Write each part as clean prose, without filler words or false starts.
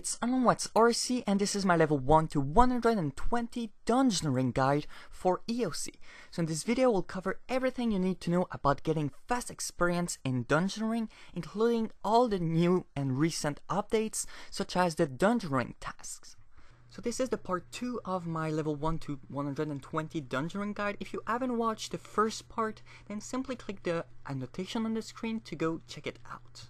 it's IdkWhatsRc, and this is my level 1 to 120 Dungeoneering guide for EoC. So in this video we'll cover everything you need to know about getting fast experience in Dungeoneering, including all the new and recent updates, such as the Dungeoneering tasks. So this is the part 2 of my level 1 to 120 Dungeoneering guide. If you haven't watched the first part, then simply click the annotation on the screen to go check it out.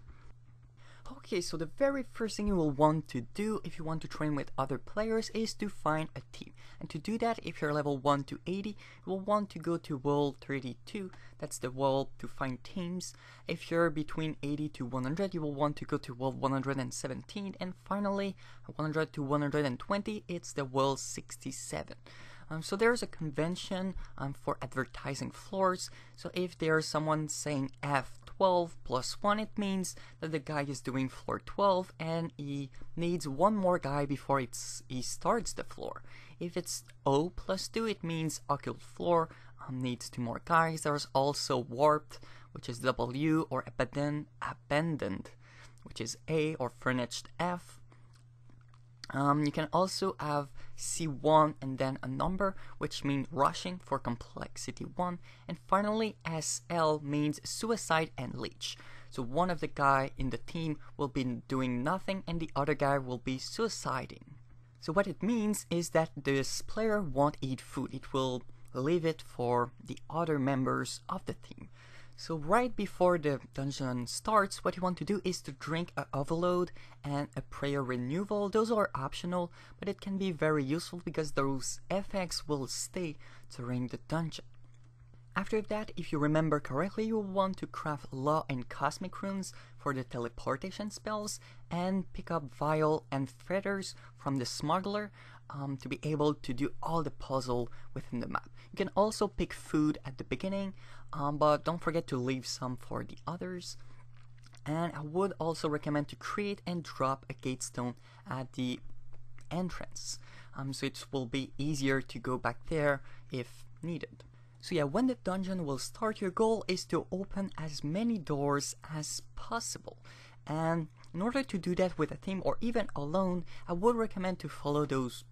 Okay, so the very first thing you will want to do if you want to train with other players is to find a team. And to do that, if you're level 1 to 80, you will want to go to wall 32, that's the wall to find teams. If you're between 80 to 100, you will want to go to wall 117, and finally 100 to 120, it's the wall 67. So there's a convention for advertising floors. So if there's someone saying F12 plus 1, it means that the guy is doing floor 12 and he needs one more guy before he starts the floor. If it's O plus 2, it means occult floor needs 2 more guys. There's also warped, which is W, or abandoned, which is A, or furnished F. You can also have C1 and then a number, which means rushing for complexity 1. And finally, SL means suicide and leech. So one of the guy in the team will be doing nothing and the other guy will be suiciding. So what it means is that this player won't eat food. It will leave it for the other members of the team. So right before the dungeon starts, what you want to do is to drink a overload and a prayer renewal. Those are optional, but it can be very useful because those effects will stay during the dungeon. After that, if you remember correctly, you will want to craft law and cosmic runes for the teleportation spells and pick up vial and feathers from the smuggler to be able to do all the puzzle within the map. You can also pick food at the beginning, but don't forget to leave some for the others. And I would also recommend to create and drop a gate stone at the entrance, so it will be easier to go back there if needed. So yeah, when the dungeon will start, your goal is to open as many doors as possible. And in order to do that with a team or even alone, I would recommend to follow those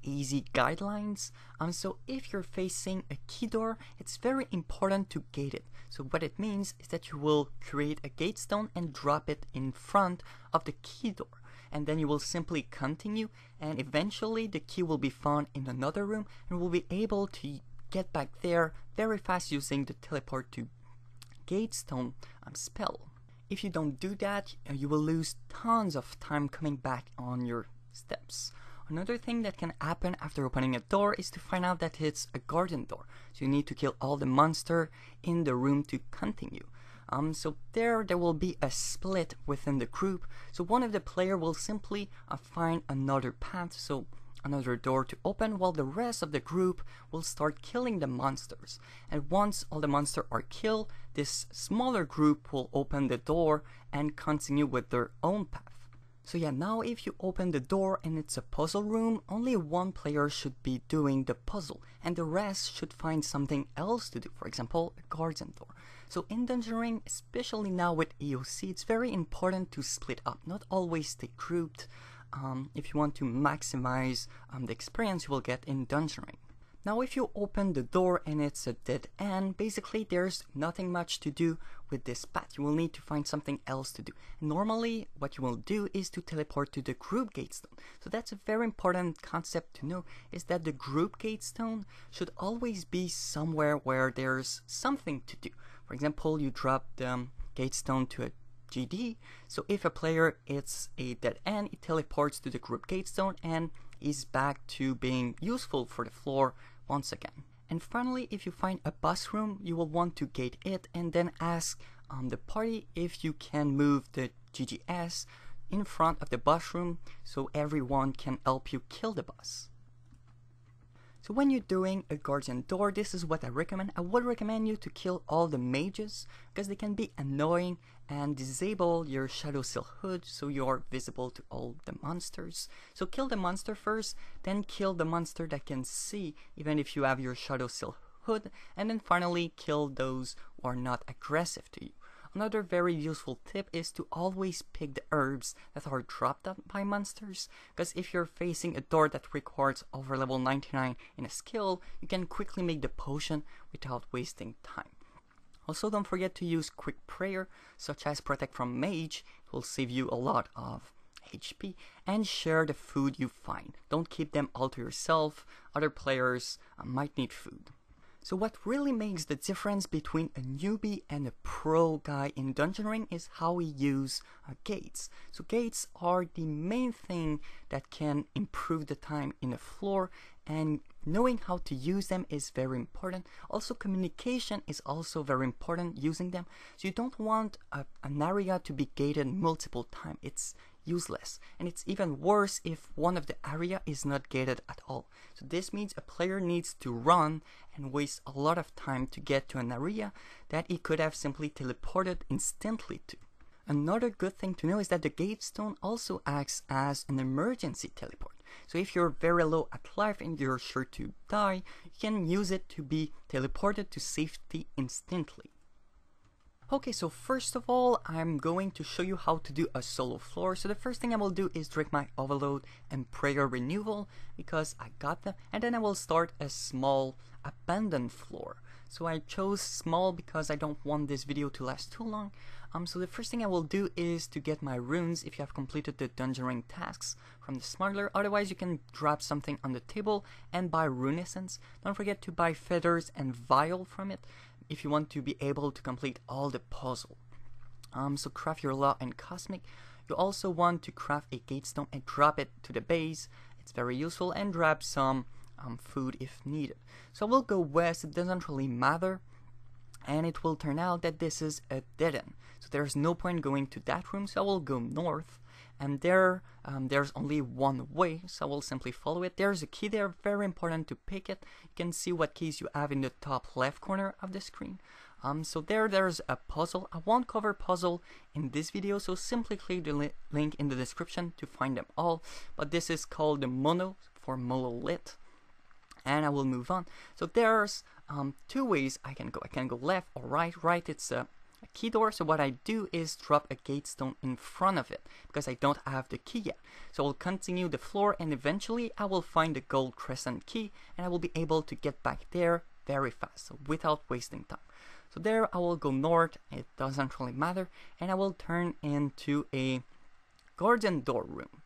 easy guidelines. So if you're facing a key door, it's very important to gate it. So what it means is that you will create a gate stone and drop it in front of the key door. And then you will simply continue, and eventually the key will be found in another room and will be able to get back there very fast using the teleport to gate stone spell. If you don't do that, you will lose tons of time coming back on your steps. Another thing that can happen after opening a door is to find out that it's a guardian door. So you need to kill all the monsters in the room to continue. So there will be a split within the group. So one of the player will simply find another path, so another door to open, while the rest of the group will start killing the monsters. And once all the monsters are killed, this smaller group will open the door and continue with their own path. So yeah, now if you open the door and it's a puzzle room, only one player should be doing the puzzle, and the rest should find something else to do, for example, a guardian door. So in Dungeoneering, especially now with EoC, it's very important to split up, not always stay grouped, if you want to maximize the experience you will get in Dungeoneering. Now if you open the door and it's a dead end, basically there's nothing much to do with this path. You will need to find something else to do. And normally what you will do is to teleport to the group gate stone. So that's a very important concept to know, is that the group gate stone should always be somewhere where there's something to do. For example, you drop the gate stone to a GD, so if a player is a dead end, it teleports to the group gate stone and is back to being useful for the floor once again. And finally, if you find a boss room, you will want to gate it and then ask the party if you can move the GGS in front of the boss room so everyone can help you kill the boss. So when you're doing a guardian door, this is what I recommend. I would recommend you to kill all the mages because they can be annoying, and disable your shadow seal hood so you're visible to all the monsters. So kill the monster first, then kill the monster that can see even if you have your shadow seal hood, and then finally kill those who are not aggressive to you. Another very useful tip is to always pick the herbs that are dropped by monsters, because if you're facing a door that requires over level 99 in a skill, you can quickly make the potion without wasting time. Also, don't forget to use quick prayer, such as protect from mage. It will save you a lot of HP, and share the food you find. Don't keep them all to yourself. Other players might need food. So what really makes the difference between a newbie and a pro guy in Dungeoneering is how we use gates. So gates are the main thing that can improve the time in a floor, and knowing how to use them is very important. Also, communication is also very important using them. So you don't want an area to be gated multiple times. It's useless, and it's even worse if one of the area is not gated at all. So this means a player needs to run and waste a lot of time to get to an area that he could have simply teleported instantly to. Another good thing to know is that the gate stone also acts as an emergency teleport. So if you're very low at life and you're sure to die, you can use it to be teleported to safety instantly. Okay, so first of all, I'm going to show you how to do a solo floor. So the first thing I will do is drink my overload and prayer renewal, because I got them, and then I will start a small abandoned floor. So I chose small because I don't want this video to last too long. So the first thing I will do is to get my runes if you have completed the Dungeoneering tasks from the smuggler. Otherwise, you can drop something on the table and buy rune essence. Don't forget to buy feathers and vial from it if you want to be able to complete all the puzzle. So craft your law and cosmic. You also want to craft a gate stone and drop it to the base. It's very useful, and grab some food if needed. So we'll go west. It doesn't really matter, and it will turn out that this is a dead end. So there's no point going to that room. So I will go north, and there's only one way. So I will simply follow it. There's a key there, very important to pick it. You can see what keys you have in the top left corner of the screen. So there's a puzzle. I won't cover puzzle in this video, so simply click the link in the description to find them all. But this is called the mono for monolith, and I will move on. So there's two ways I can go. I can go left or right. Right, it's a key door. So what I do is drop a gate stone in front of it because I don't have the key yet. So I'll continue the floor, and eventually I will find the gold crescent key, and I will be able to get back there very fast, so without wasting time. So there I will go north, it doesn't really matter, and I will turn into a guardian door room.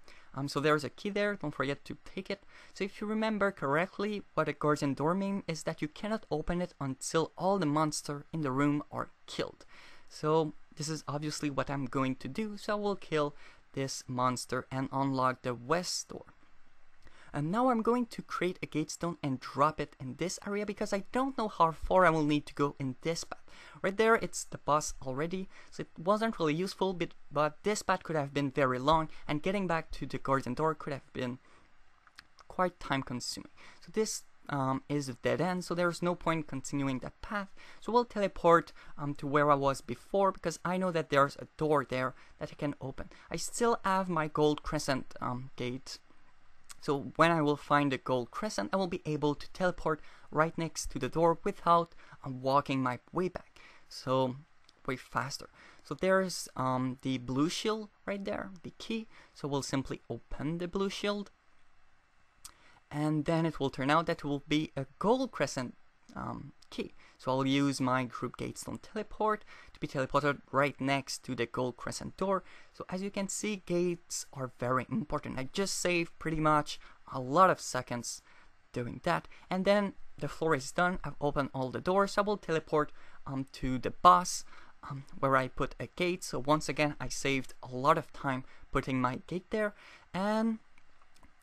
So there's a key there, don't forget to take it. So if you remember correctly, what a guardian door means is that you cannot open it until all the monsters in the room are killed. So this is obviously what I'm going to do, so I will kill this monster and unlock the west door. And now I'm going to create a gate stone and drop it in this area because I don't know how far I will need to go in this path. Right there, it's the boss already, so it wasn't really useful, but this path could have been very long, and getting back to the guardian door could have been quite time consuming. So this is a dead end, so there's no point continuing that path. So we'll teleport to where I was before, because I know that there's a door there that I can open. I still have my gold crescent gate. So when I will find the gold crescent, I will be able to teleport right next to the door without walking my way back. So way faster. So there's the blue shield right there, the key. So we'll simply open the blue shield, and then it will turn out that it will be a gold crescent key. So I'll use my group gatestone teleport to be teleported right next to the gold crescent door. So as you can see, gates are very important. I just saved pretty much a lot of seconds doing that, and then the floor is done. I've opened all the doors, so I will teleport to the boss where I put a gate. So once again, I saved a lot of time putting my gate there, and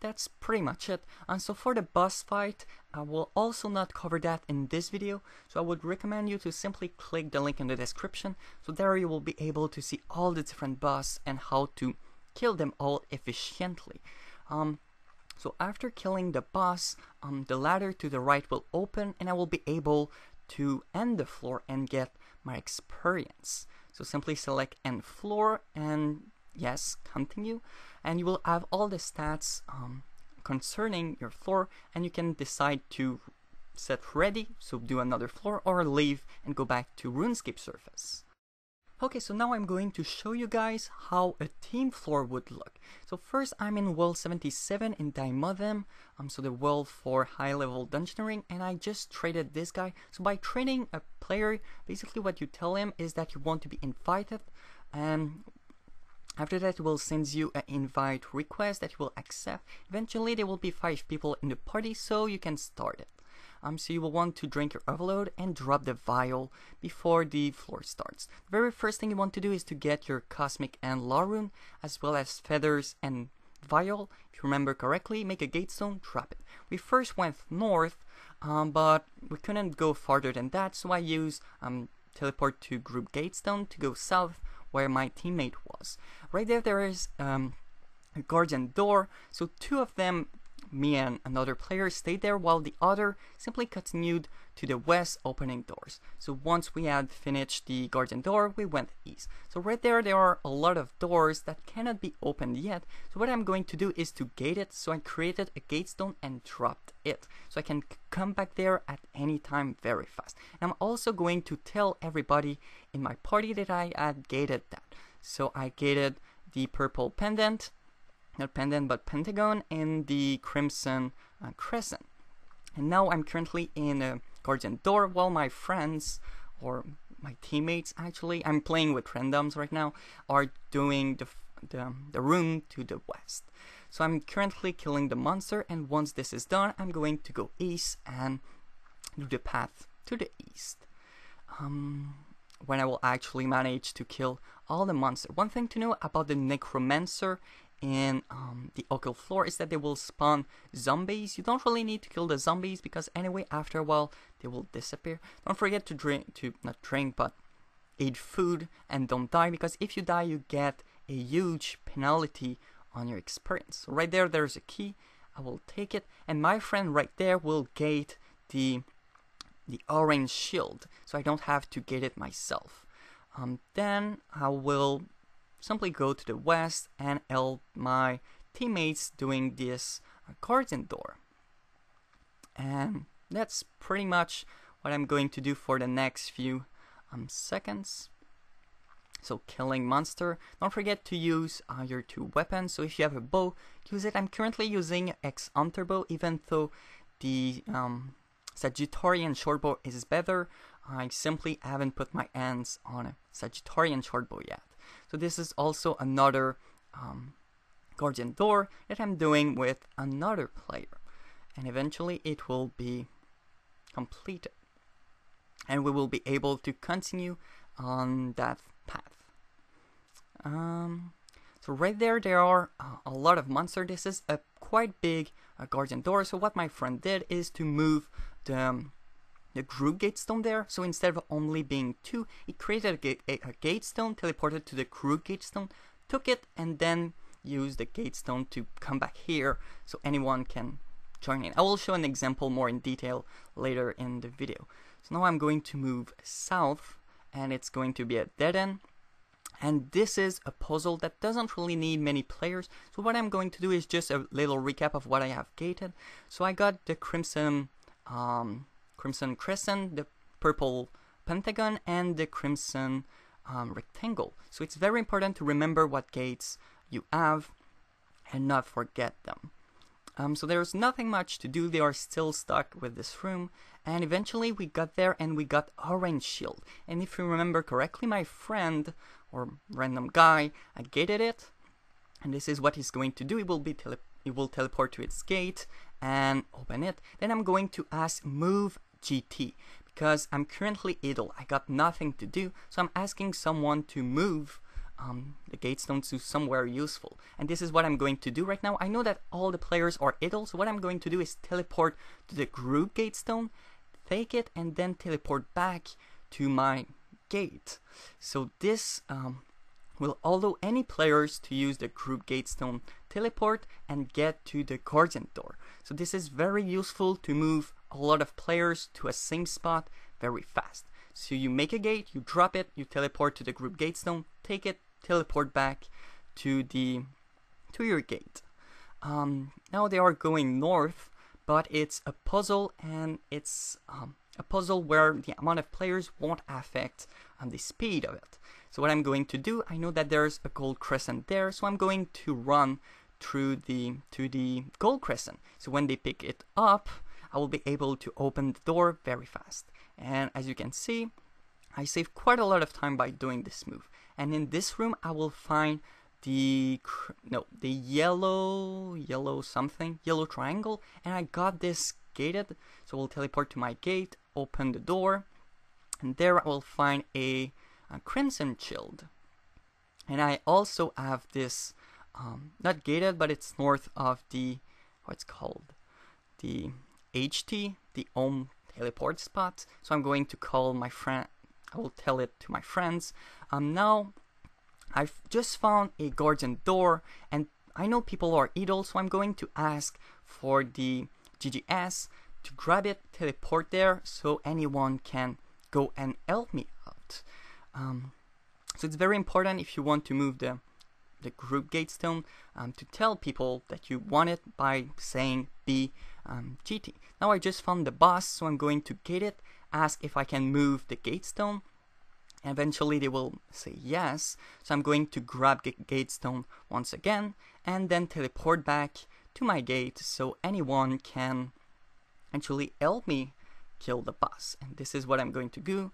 that's pretty much it. And so for the boss fight, I will also not cover that in this video, so I would recommend you to simply click the link in the description. So there you will be able to see all the different boss and how to kill them all efficiently. So after killing the boss, the ladder to the right will open, and I will be able to end the floor and get my experience. So simply select end floor and yes, continue, and you will have all the stats concerning your floor, and you can decide to set ready, so do another floor, or leave and go back to RuneScape surface. Okay, so now I'm going to show you guys how a team floor would look. So first I'm in world 77 in Daemonheim, so the world for high level dungeoneering, and I just traded this guy. So by trading a player, basically what you tell him is that you want to be invited, and after that, it will send you an invite request that you will accept. Eventually, there will be 5 people in the party, so you can start it. So you will want to drink your overload and drop the vial before the floor starts. The very first thing you want to do is to get your cosmic and law rune, as well as feathers and vial. If you remember correctly, make a gatestone, drop it. We first went north, but we couldn't go farther than that, so I used teleport to group gatestone to go south, where my teammate was. Right there is a guardian door, so 2 of them, me and another player, stayed there while the other simply continued to the west, opening doors. So once we had finished the guardian door, we went east. So right there are a lot of doors that cannot be opened yet, so what I'm going to do is to gate it. So I created a gatestone and dropped it, so I can come back there at any time very fast. And I'm also going to tell everybody in my party that I had gated that. So I gated the purple pendant, not pendant but pentagon, and the crimson crescent. And now I'm currently in a guardian door while my friends, or my teammates actually, I'm playing with randoms right now, are doing the room to the west. So I'm currently killing the monster, and once this is done, I'm going to go east and do the path to the east. When I will actually manage to kill all the monsters. One thing to know about the necromancer in the occult floor is that they will spawn zombies. You don't really need to kill the zombies because anyway after a while they will disappear. Don't forget to not drink but eat food, and don't die, because if you die you get a huge penalty on your experience. So right there's a key. I will take it, and my friend right there will gate the orange shield, so I don't have to gate it myself. Then I will simply go to the west and help my teammates doing this guardian door. And that's pretty much what I'm going to do for the next few seconds. So killing monster. Don't forget to use your 2 weapons. So if you have a bow, use it. I'm currently using X Hunter bow, even though the Sagittarian shortbow is better. I simply haven't put my hands on a Sagittarian shortbow yet. So this is also another guardian door that I'm doing with another player, and eventually it will be completed and we will be able to continue on that path. So right there are a lot of monsters. This is a quite big guardian door, so what my friend did is to move the group gatestone there. So instead of only being 2, he created a gatestone, teleported to the group gatestone, took it, and then used the gatestone to come back here so anyone can join in. I will show an example more in detail later in the video. So now I'm going to move south, and it's going to be a dead end. And this is a puzzle that doesn't really need many players. So what I'm going to do is just a little recap of what I have gated. So I got the crimson crescent, the purple pentagon, and the crimson rectangle. So it's very important to remember what gates you have and not forget them. So there's nothing much to do. They are still stuck with this room, and eventually we got there and we got orange shield. And if you remember correctly, my friend or random guy gated it, and this is what he's going to do. He will teleport to its gate and open it. Then I'm going to ask move GT, because I'm currently idle. I got nothing to do, so I'm asking someone to move the gatestone to somewhere useful. And this is what I'm going to do right now. I know that all the players are idle, so what I'm going to do is teleport to the group gatestone, take it, and then teleport back to my gate. So this will allow any players to use the group gatestone, teleport, and get to the guardian door. So this is very useful to move a lot of players to a same spot very fast. So you make a gate, you drop it, you teleport to the group gatestone, take it, teleport back to your gate. Now they are going north, but it's a puzzle, and it's a puzzle where the amount of players won't affect the speed of it. So what I'm going to do, I know that there's a gold crescent there, so I'm going to run through to the gold crescent. So when they pick it up, I will be able to open the door very fast. And as you can see, I save quite a lot of time by doing this move. And in this room, I will find the yellow triangle, and I got this gated. So we'll teleport to my gate, open the door, and there I will find a crimson shield. And I also have this not gated, but it's north of the what's called the HT, the Ohm teleport spot. So I'm going to call my friend. I will tell it to my friends. Now I've just found a guardian door, and I know people are idle, so I'm going to ask for the GGS to grab it, teleport there, so anyone can go and help me out. So it's very important if you want to move the group gatestone to tell people that you want it by saying GT. Now I just found the boss, so I'm going to gate it, ask if I can move the gatestone. Eventually they will say yes, so I'm going to grab gatestone once again and then teleport back to my gate so anyone can actually help me kill the boss. And this is what I'm going to do.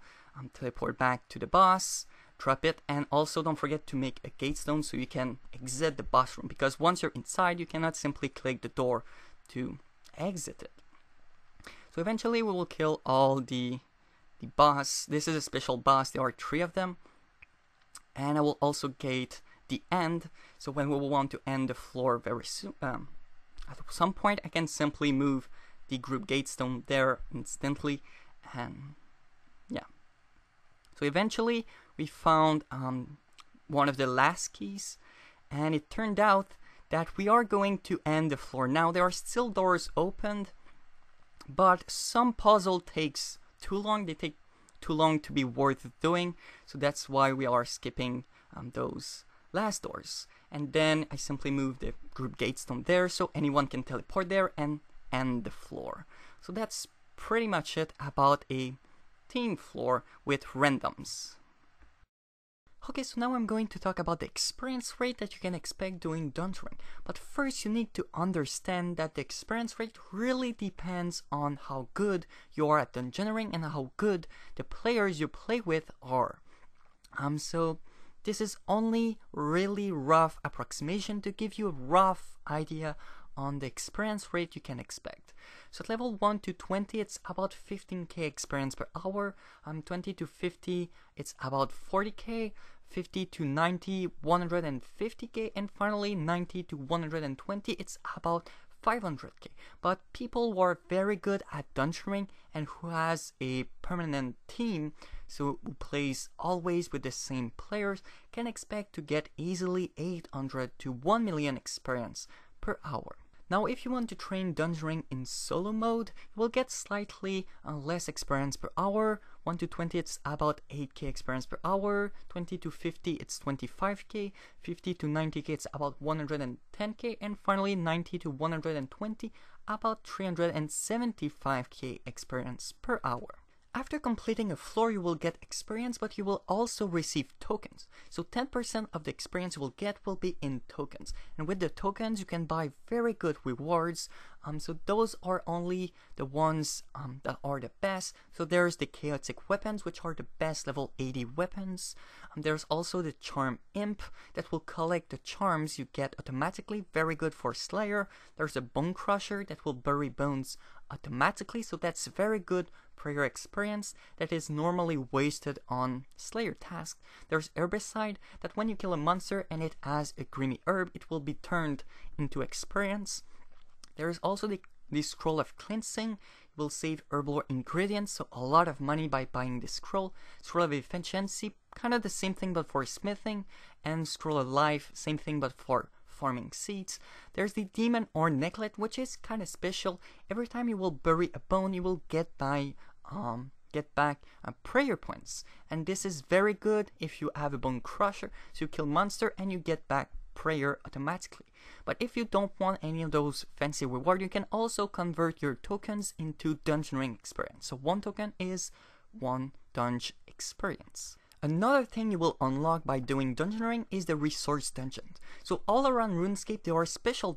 Teleport back to the boss, drop it, and also don't forget to make a gatestone so you can exit the boss room, because once you're inside you cannot simply click the door to exit it. So eventually we will kill all the boss. This is a special boss, there are 3 of them, and I will also gate the end, so when we will want to end the floor very soon, at some point I can simply move the group gatestone there instantly. And yeah, so eventually we found one of the last keys, and it turned out that we are going to end the floor. Now there are still doors opened, but some puzzle takes too long. They take too long to be worth doing, so that's why we are skipping those last doors. And then I simply move the group gatestone there so anyone can teleport there and end the floor. So that's pretty much it about a team floor with randoms. Okay, so now I'm going to talk about the experience rate that you can expect doing Dungeoneering. But first you need to understand that the experience rate really depends on how good you are at Dungeoneering and how good the players you play with are. So this is only really rough approximation to give you a rough idea on the experience rate you can expect. So at level 1 to 20 it's about 15k experience per hour, 20 to 50 it's about 40k, 50 to 90 150k, and finally 90 to 120 it's about 500k. But people who are very good at Dungeoneering and who has a permanent team, so who plays always with the same players, can expect to get easily 800 to 1 million experience per hour. Now if you want to train Dungeoneering in solo mode, you will get slightly less experience per hour. 1 to 20 it's about 8k experience per hour, 20 to 50 it's 25k, 50 to 90k it's about 110k, and finally 90 to 120 about 375k experience per hour. After completing a floor you will get experience, but you will also receive tokens. So 10% of the experience you will get will be in tokens, and with the tokens you can buy very good rewards. So those are only the ones that are the best. So there's the chaotic weapons, which are the best level 80 weapons. There's also the charm imp that will collect the charms you get automatically, very good for Slayer. There's a bone crusher that will bury bones automatically, so that's very good prayer experience that is normally wasted on Slayer task. There's herbicide that when you kill a monster and it has a grimy herb, it will be turned into experience. There is also the scroll of cleansing. You will save herbal ingredients, so a lot of money by buying this scroll. Scroll of efficiency, kind of the same thing but for smithing, and scroll of life, same thing but for farming seeds. There's the demon or necklet, which is kind of special. Every time you will bury a bone, you will get back prayer points, and this is very good if you have a bone crusher, so you kill monster and you get back prayer automatically. But if you don't want any of those fancy rewards, you can also convert your tokens into Dungeoneering experience. So 1 token is 1 dungeon experience. Another thing you will unlock by doing Dungeoneering is the resource dungeon. So all around RuneScape there are special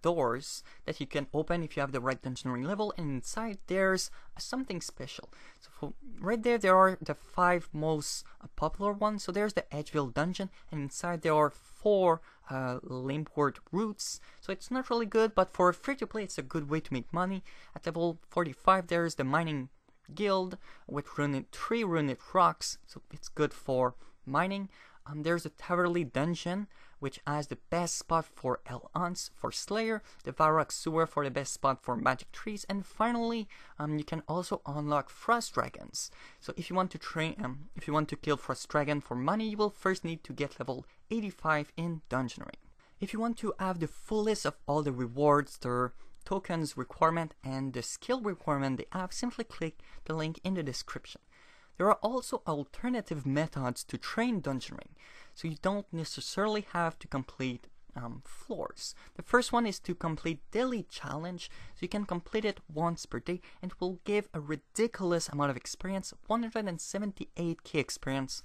doors that you can open if you have the right Dungeoneering level, and inside there's something special. So right there are the 5 most popular ones. So there's the Edgeville dungeon, and inside there are 4 Limpwort roots. So it's not really good, but for free to play it's a good way to make money. At level 45 there's the mining guild with 3 runed rocks, so it's good for mining. There's the Taverly dungeon, which has the best spot for El'Ons for Slayer, the Varrock sewer for the best spot for magic trees, and finally you can also unlock Frost dragons. So if you want to kill Frost dragon for money, you will first need to get level 85 in Dungeoneering. If you want to have the full list of all the rewards, their tokens requirement and the skill requirement they have, simply click the link in the description. There are also alternative methods to train Dungeoneering, so you don't necessarily have to complete floors. The first one is to complete daily challenge, so you can complete it once per day and it will give a ridiculous amount of experience, 178k experience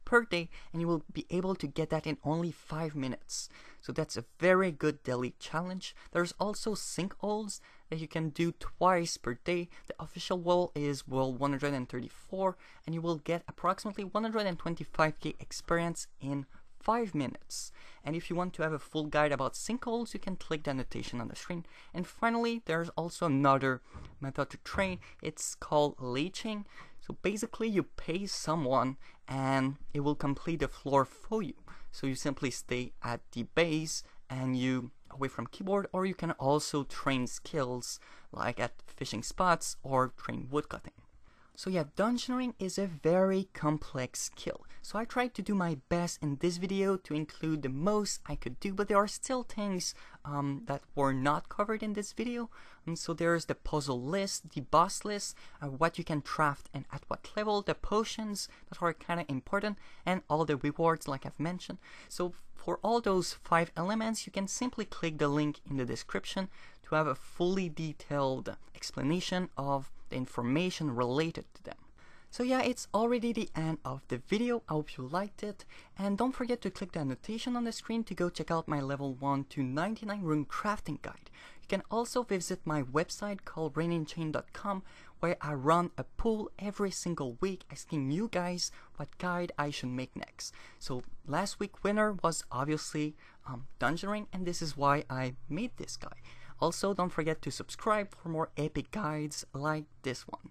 per day, and you will be able to get that in only 5 minutes. So that's a very good daily challenge. There's also sinkholes that you can do twice per day. The official wall is wall 134, and you will get approximately 125k experience in 5 minutes. And if you want to have a full guide about sinkholes, you can click the annotation on the screen. And finally, there's also another method to train. It's called leeching. So basically you pay someone and it will complete the floor for you. So you simply stay at the base and you away from keyboard, or you can also train skills like at fishing spots or train woodcutting. So yeah, Dungeoneering is a very complex skill. So I tried to do my best in this video to include the most I could do, but there are still things that were not covered in this video. So there's the puzzle list, the boss list, what you can craft and at what level, the potions that are kind of important, and all the rewards like I've mentioned. So for all those 5 elements, you can simply click the link in the description to have a fully detailed explanation of the information related to them. So yeah, it's already the end of the video. I hope you liked it, and don't forget to click the annotation on the screen to go check out my level 1 to 99 rune crafting guide. You can also visit my website called raininchain.com, where I run a poll every single week asking you guys what guide I should make next. So last week winner was obviously Dungeoneering, and this is why I made this guide. Also, don't forget to subscribe for more epic guides like this one.